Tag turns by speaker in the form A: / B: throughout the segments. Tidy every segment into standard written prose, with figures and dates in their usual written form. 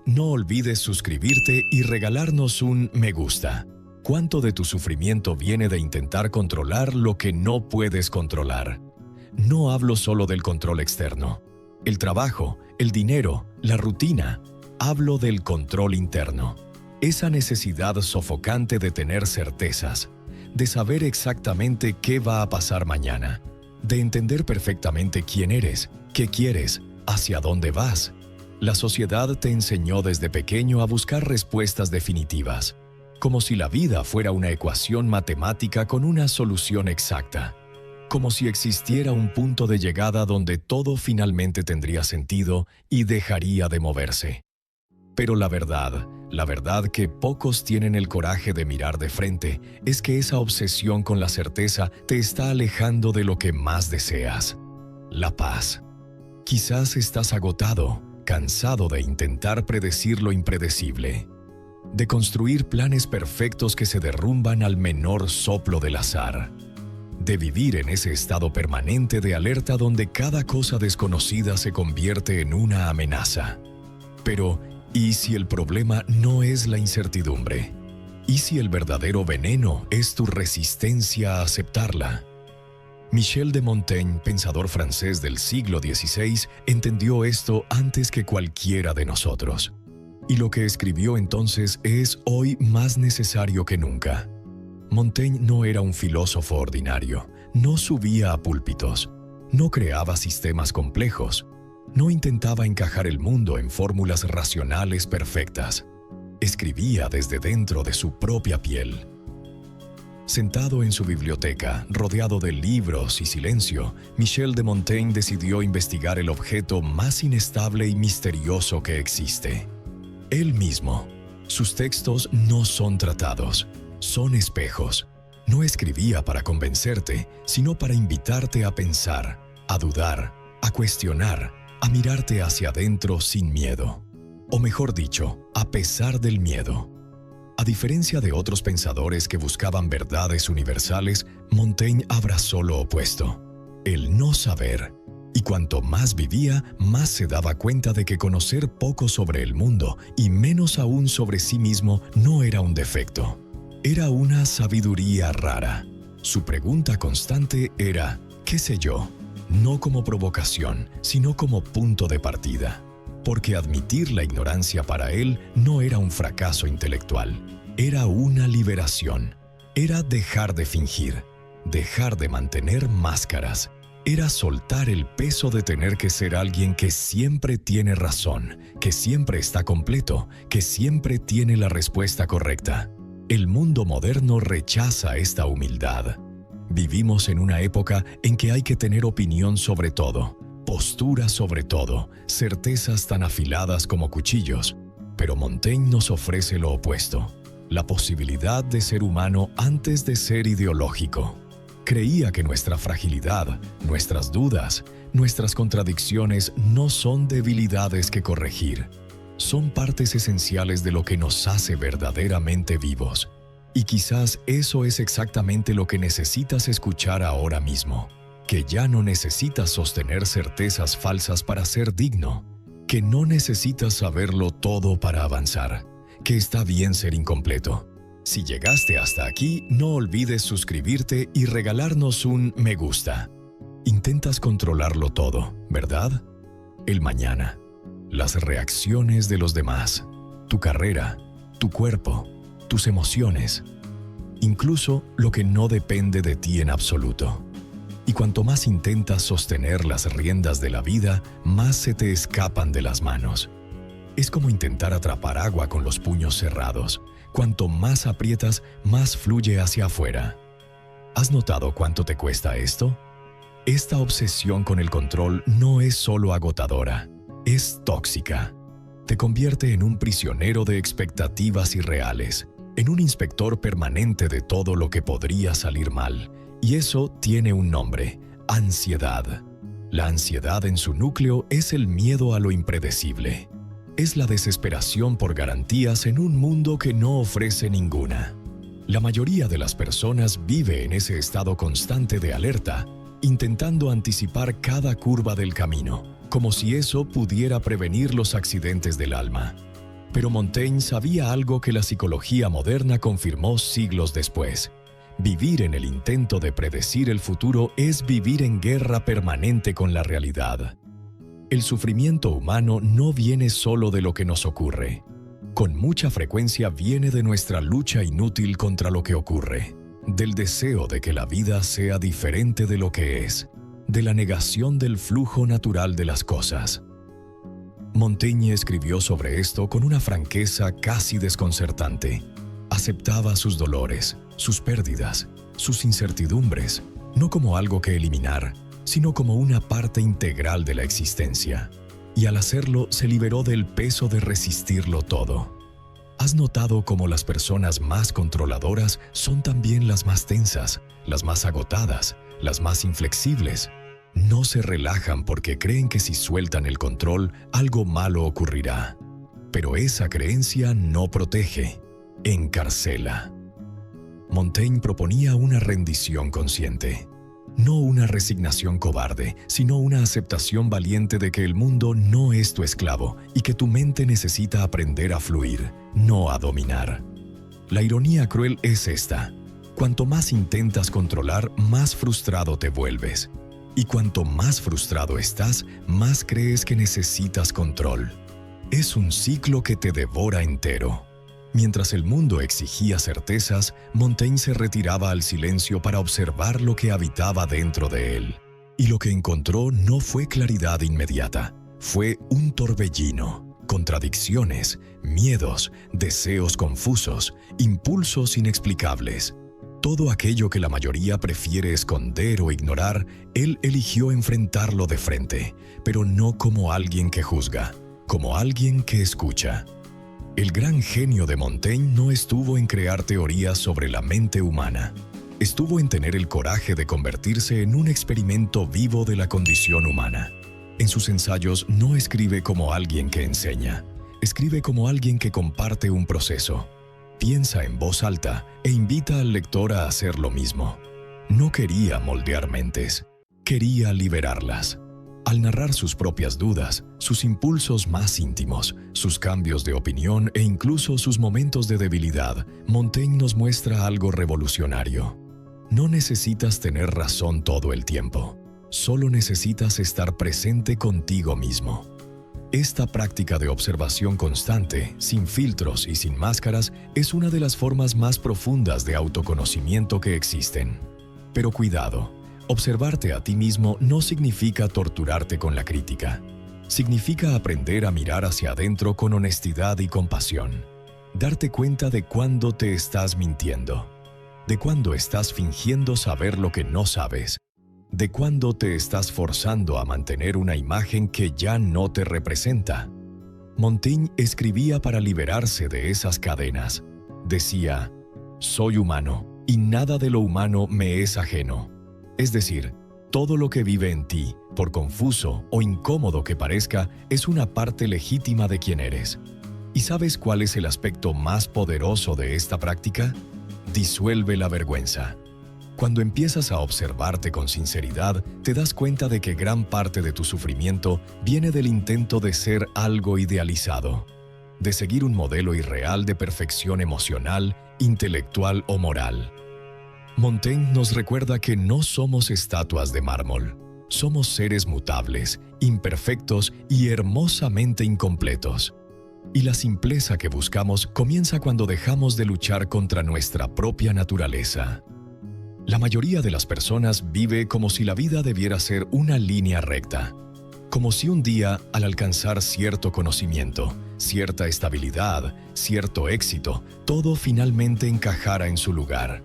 A: no olvides suscribirte y regalarnos un me gusta. ¿Cuánto de tu sufrimiento viene de intentar controlar lo que no puedes controlar? No hablo solo del control externo, el trabajo, el dinero, la rutina. Hablo del control interno. Esa necesidad sofocante de tener certezas, de saber exactamente qué va a pasar mañana, de entender perfectamente quién eres, qué quieres, hacia dónde vas. La sociedad te enseñó desde pequeño a buscar respuestas definitivas, como si la vida fuera una ecuación matemática con una solución exacta, como si existiera un punto de llegada donde todo finalmente tendría sentido y dejaría de moverse. Pero la verdad que pocos tienen el coraje de mirar de frente, es que esa obsesión con la certeza te está alejando de lo que más deseas: la paz. Quizás estás agotado, cansado de intentar predecir lo impredecible, de construir planes perfectos que se derrumban al menor soplo del azar, de vivir en ese estado permanente de alerta donde cada cosa desconocida se convierte en una amenaza. Pero, ¿y si el problema no es la incertidumbre? ¿Y si el verdadero veneno es tu resistencia a aceptarla? Michel de Montaigne, pensador francés del siglo XVI, entendió esto antes que cualquiera de nosotros. Y lo que escribió entonces es hoy más necesario que nunca. Montaigne no era un filósofo ordinario, no subía a púlpitos, no creaba sistemas complejos, no intentaba encajar el mundo en fórmulas racionales perfectas. Escribía desde dentro de su propia piel. Sentado en su biblioteca, rodeado de libros y silencio, Michel de Montaigne decidió investigar el objeto más inestable y misterioso que existe: él mismo. Sus textos no son tratados, son espejos. No escribía para convencerte, sino para invitarte a pensar, a dudar, a cuestionar, a mirarte hacia adentro sin miedo. O mejor dicho, a pesar del miedo. A diferencia de otros pensadores que buscaban verdades universales, Montaigne abrazó lo opuesto: el no saber. Y cuanto más vivía, más se daba cuenta de que conocer poco sobre el mundo, y menos aún sobre sí mismo, no era un defecto. Era una sabiduría rara. Su pregunta constante era, ¿qué sé yo? No como provocación, sino como punto de partida. Porque admitir la ignorancia para él no era un fracaso intelectual, era una liberación. Era dejar de fingir, dejar de mantener máscaras. Era soltar el peso de tener que ser alguien que siempre tiene razón, que siempre está completo, que siempre tiene la respuesta correcta. El mundo moderno rechaza esta humildad. Vivimos en una época en que hay que tener opinión sobre todo, postura sobre todo, certezas tan afiladas como cuchillos. Pero Montaigne nos ofrece lo opuesto: la posibilidad de ser humano antes de ser ideológico. Creía que nuestra fragilidad, nuestras dudas, nuestras contradicciones no son debilidades que corregir. Son partes esenciales de lo que nos hace verdaderamente vivos. Y quizás eso es exactamente lo que necesitas escuchar ahora mismo. Que ya no necesitas sostener certezas falsas para ser digno. Que no necesitas saberlo todo para avanzar. Que está bien ser incompleto. Si llegaste hasta aquí, no olvides suscribirte y regalarnos un me gusta. Intentas controlarlo todo, ¿verdad? El mañana, las reacciones de los demás, tu carrera, tu cuerpo, tus emociones, incluso lo que no depende de ti en absoluto. Y cuanto más intentas sostener las riendas de la vida, más se te escapan de las manos. Es como intentar atrapar agua con los puños cerrados. Cuanto más aprietas, más fluye hacia afuera. ¿Has notado cuánto te cuesta esto? Esta obsesión con el control no es solo agotadora, es tóxica. Te convierte en un prisionero de expectativas irreales, en un inspector permanente de todo lo que podría salir mal. Y eso tiene un nombre: ansiedad. La ansiedad en su núcleo es el miedo a lo impredecible. Es la desesperación por garantías en un mundo que no ofrece ninguna. La mayoría de las personas vive en ese estado constante de alerta, intentando anticipar cada curva del camino, como si eso pudiera prevenir los accidentes del alma. Pero Montaigne sabía algo que la psicología moderna confirmó siglos después. Vivir en el intento de predecir el futuro es vivir en guerra permanente con la realidad. El sufrimiento humano no viene solo de lo que nos ocurre. Con mucha frecuencia viene de nuestra lucha inútil contra lo que ocurre, del deseo de que la vida sea diferente de lo que es, de la negación del flujo natural de las cosas. Montaigne escribió sobre esto con una franqueza casi desconcertante. Aceptaba sus dolores, sus pérdidas, sus incertidumbres, no como algo que eliminar, sino como una parte integral de la existencia. Y al hacerlo, se liberó del peso de resistirlo todo. ¿Has notado cómo las personas más controladoras son también las más tensas, las más agotadas, las más inflexibles? No se relajan porque creen que si sueltan el control, algo malo ocurrirá. Pero esa creencia no protege, encarcela. Montaigne proponía una rendición consciente. No una resignación cobarde, sino una aceptación valiente de que el mundo no es tu esclavo y que tu mente necesita aprender a fluir, no a dominar. La ironía cruel es esta: cuanto más intentas controlar, más frustrado te vuelves. Y cuanto más frustrado estás, más crees que necesitas control. Es un ciclo que te devora entero. Mientras el mundo exigía certezas, Montaigne se retiraba al silencio para observar lo que habitaba dentro de él. Y lo que encontró no fue claridad inmediata, fue un torbellino, contradicciones, miedos, deseos confusos, impulsos inexplicables. Todo aquello que la mayoría prefiere esconder o ignorar, él eligió enfrentarlo de frente, pero no como alguien que juzga, como alguien que escucha. El gran genio de Montaigne no estuvo en crear teorías sobre la mente humana. Estuvo en tener el coraje de convertirse en un experimento vivo de la condición humana. En sus ensayos no escribe como alguien que enseña, escribe como alguien que comparte un proceso. Piensa en voz alta e invita al lector a hacer lo mismo. No quería moldear mentes, quería liberarlas. Al narrar sus propias dudas, sus impulsos más íntimos, sus cambios de opinión e incluso sus momentos de debilidad, Montaigne nos muestra algo revolucionario. No necesitas tener razón todo el tiempo, solo necesitas estar presente contigo mismo. Esta práctica de observación constante, sin filtros y sin máscaras, es una de las formas más profundas de autoconocimiento que existen. Pero cuidado, observarte a ti mismo no significa torturarte con la crítica. Significa aprender a mirar hacia adentro con honestidad y compasión. Darte cuenta de cuándo te estás mintiendo, de cuándo estás fingiendo saber lo que no sabes, de cuándo te estás forzando a mantener una imagen que ya no te representa. Montaigne escribía para liberarse de esas cadenas. Decía: soy humano y nada de lo humano me es ajeno. Es decir, todo lo que vive en ti, por confuso o incómodo que parezca, es una parte legítima de quien eres. ¿Y sabes cuál es el aspecto más poderoso de esta práctica? Disuelve la vergüenza. Cuando empiezas a observarte con sinceridad, te das cuenta de que gran parte de tu sufrimiento viene del intento de ser algo idealizado, de seguir un modelo irreal de perfección emocional, intelectual o moral. Montaigne nos recuerda que no somos estatuas de mármol, somos seres mutables, imperfectos y hermosamente incompletos. Y la simpleza que buscamos comienza cuando dejamos de luchar contra nuestra propia naturaleza. La mayoría de las personas vive como si la vida debiera ser una línea recta, como si un día, al alcanzar cierto conocimiento, cierta estabilidad, cierto éxito, todo finalmente encajara en su lugar.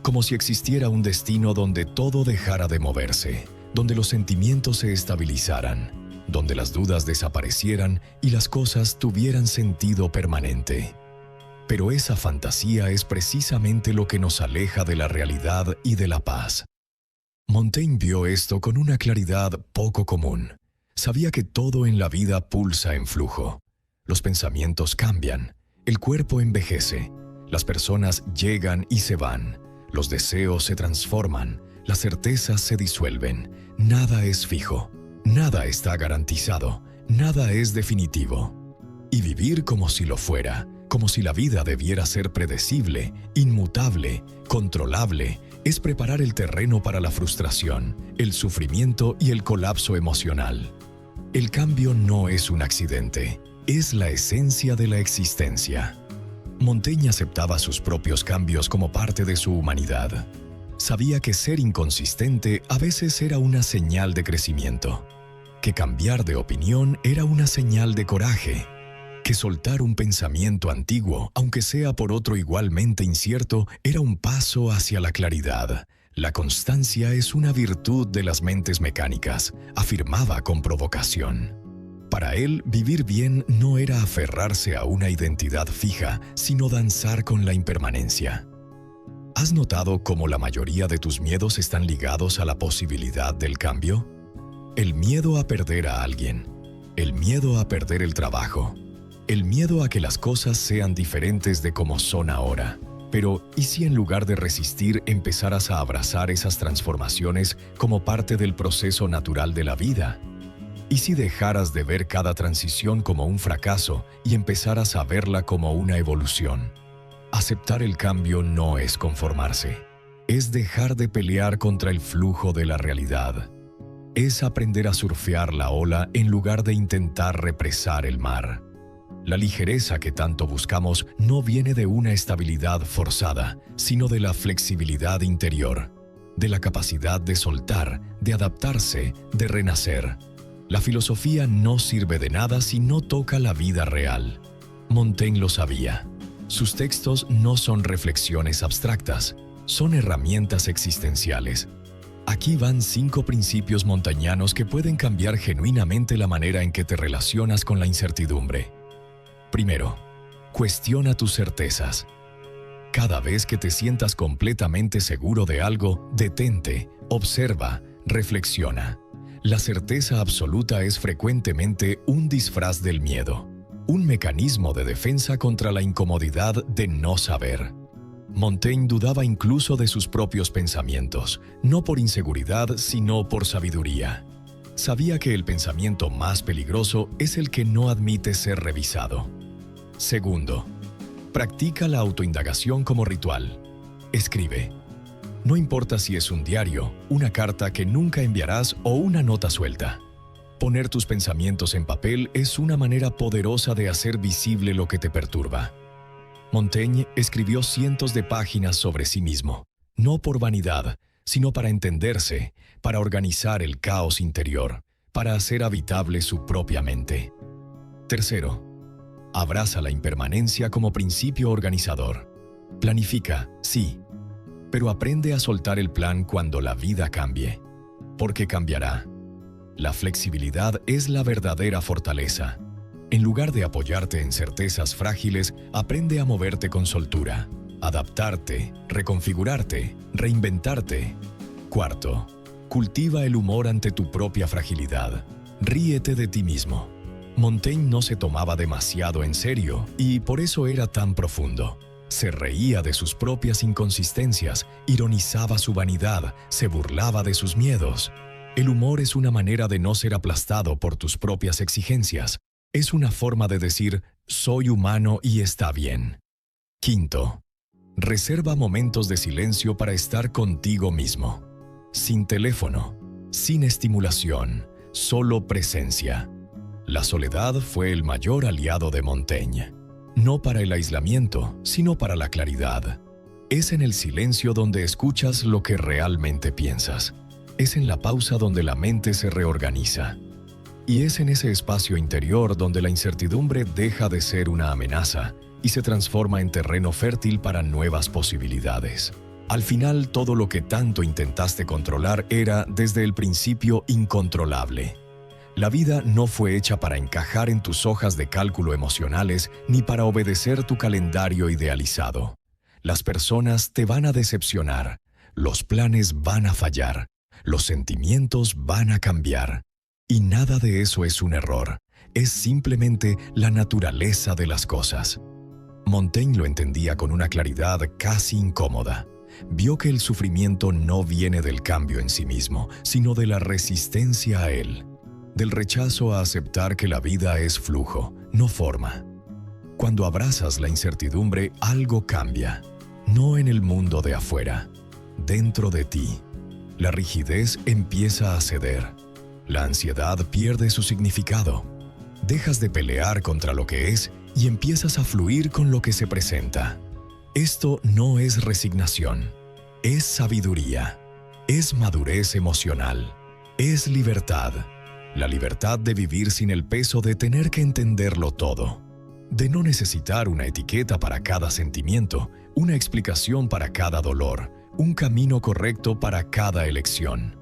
A: Como si existiera un destino donde todo dejara de moverse, donde los sentimientos se estabilizaran, donde las dudas desaparecieran y las cosas tuvieran sentido permanente. Pero esa fantasía es precisamente lo que nos aleja de la realidad y de la paz. Montaigne vio esto con una claridad poco común. Sabía que todo en la vida pulsa en flujo. Los pensamientos cambian, el cuerpo envejece, las personas llegan y se van, los deseos se transforman, las certezas se disuelven, nada es fijo, nada está garantizado, nada es definitivo. y vivir como si lo fuera, como si la vida debiera ser predecible, inmutable, controlable, es preparar el terreno para la frustración, el sufrimiento y el colapso emocional. El cambio no es un accidente, es la esencia de la existencia. Montaigne aceptaba sus propios cambios como parte de su humanidad. Sabía que ser inconsistente a veces era una señal de crecimiento, que cambiar de opinión era una señal de coraje, que soltar un pensamiento antiguo, aunque sea por otro igualmente incierto, era un paso hacia la claridad. La constancia es una virtud de las mentes mecánicas, afirmaba con provocación. Para él, vivir bien no era aferrarse a una identidad fija, sino danzar con la impermanencia. ¿Has notado cómo la mayoría de tus miedos están ligados a la posibilidad del cambio? El miedo a perder a alguien, el miedo a perder el trabajo, el miedo a que las cosas sean diferentes de como son ahora. Pero, ¿y si en lugar de resistir empezaras a abrazar esas transformaciones como parte del proceso natural de la vida? ¿Y si dejaras de ver cada transición como un fracaso y empezaras a verla como una evolución? Aceptar el cambio no es conformarse, es dejar de pelear contra el flujo de la realidad. Es aprender a surfear la ola en lugar de intentar represar el mar. La ligereza que tanto buscamos no viene de una estabilidad forzada, sino de la flexibilidad interior, de la capacidad de soltar, de adaptarse, de renacer. La filosofía no sirve de nada si no toca la vida real. Montaigne lo sabía. Sus textos no son reflexiones abstractas, son herramientas existenciales. Aquí van 5 principios montañanos que pueden cambiar genuinamente la manera en que te relacionas con la incertidumbre. Primero, cuestiona tus certezas. Cada vez que te sientas completamente seguro de algo, detente, observa, reflexiona. La certeza absoluta es frecuentemente un disfraz del miedo, un mecanismo de defensa contra la incomodidad de no saber. Montaigne dudaba incluso de sus propios pensamientos, no por inseguridad, sino por sabiduría. Sabía que el pensamiento más peligroso es el que no admite ser revisado. Segundo, practica la autoindagación como ritual. Escribe. No importa si es un diario, una carta que nunca enviarás o una nota suelta. Poner tus pensamientos en papel es una manera poderosa de hacer visible lo que te perturba. Montaigne escribió cientos de páginas sobre sí mismo, no por vanidad, sino para entenderse, para organizar el caos interior, para hacer habitable su propia mente. Tercero, abraza la impermanencia como principio organizador. Planifica, sí, pero aprende a soltar el plan cuando la vida cambie, porque cambiará. La flexibilidad es la verdadera fortaleza. En lugar de apoyarte en certezas frágiles, aprende a moverte con soltura, adaptarte, reconfigurarte, reinventarte. Cuarto, cultiva el humor ante tu propia fragilidad. Ríete de ti mismo. Montaigne no se tomaba demasiado en serio y por eso era tan profundo. Se reía de sus propias inconsistencias, ironizaba su vanidad, se burlaba de sus miedos. El humor es una manera de no ser aplastado por tus propias exigencias. Es una forma de decir, soy humano y está bien. Quinto, reserva momentos de silencio para estar contigo mismo. Sin teléfono, sin estimulación, solo presencia. La soledad fue el mayor aliado de Montaigne. No para el aislamiento, sino para la claridad. Es en el silencio donde escuchas lo que realmente piensas. Es en la pausa donde la mente se reorganiza. Y es en ese espacio interior donde la incertidumbre deja de ser una amenaza y se transforma en terreno fértil para nuevas posibilidades. Al final, todo lo que tanto intentaste controlar era, desde el principio, incontrolable. La vida no fue hecha para encajar en tus hojas de cálculo emocionales ni para obedecer tu calendario idealizado. Las personas te van a decepcionar, los planes van a fallar, los sentimientos van a cambiar. Y nada de eso es un error, es simplemente la naturaleza de las cosas. Montaigne lo entendía con una claridad casi incómoda. Vio que el sufrimiento no viene del cambio en sí mismo, sino de la resistencia a él. Del rechazo a aceptar que la vida es flujo, no forma. Cuando abrazas la incertidumbre, algo cambia. No en el mundo de afuera, dentro de ti. La rigidez empieza a ceder. La ansiedad pierde su significado. Dejas de pelear contra lo que es y empiezas a fluir con lo que se presenta. Esto no es resignación, es sabiduría, es madurez emocional, es libertad. La libertad de vivir sin el peso de tener que entenderlo todo, de no necesitar una etiqueta para cada sentimiento, una explicación para cada dolor, un camino correcto para cada elección.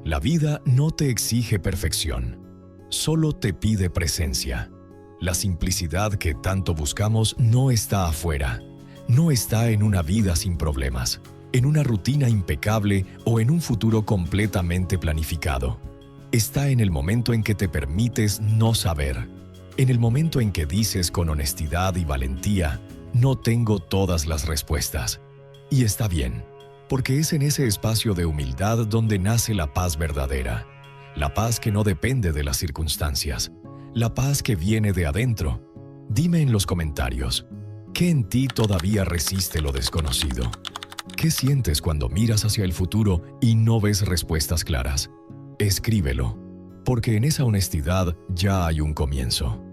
A: La vida no te exige perfección, solo te pide presencia. La simplicidad que tanto buscamos no está afuera, no está en una vida sin problemas, en una rutina impecable o en un futuro completamente planificado. Está en el momento en que te permites no saber, en el momento en que dices con honestidad y valentía, no tengo todas las respuestas. Y está bien, porque es en ese espacio de humildad donde nace la paz verdadera, la paz que no depende de las circunstancias, la paz que viene de adentro. Dime en los comentarios, ¿qué en ti todavía resiste lo desconocido? ¿Qué sientes cuando miras hacia el futuro y no ves respuestas claras? Escríbelo, porque en esa honestidad ya hay un comienzo.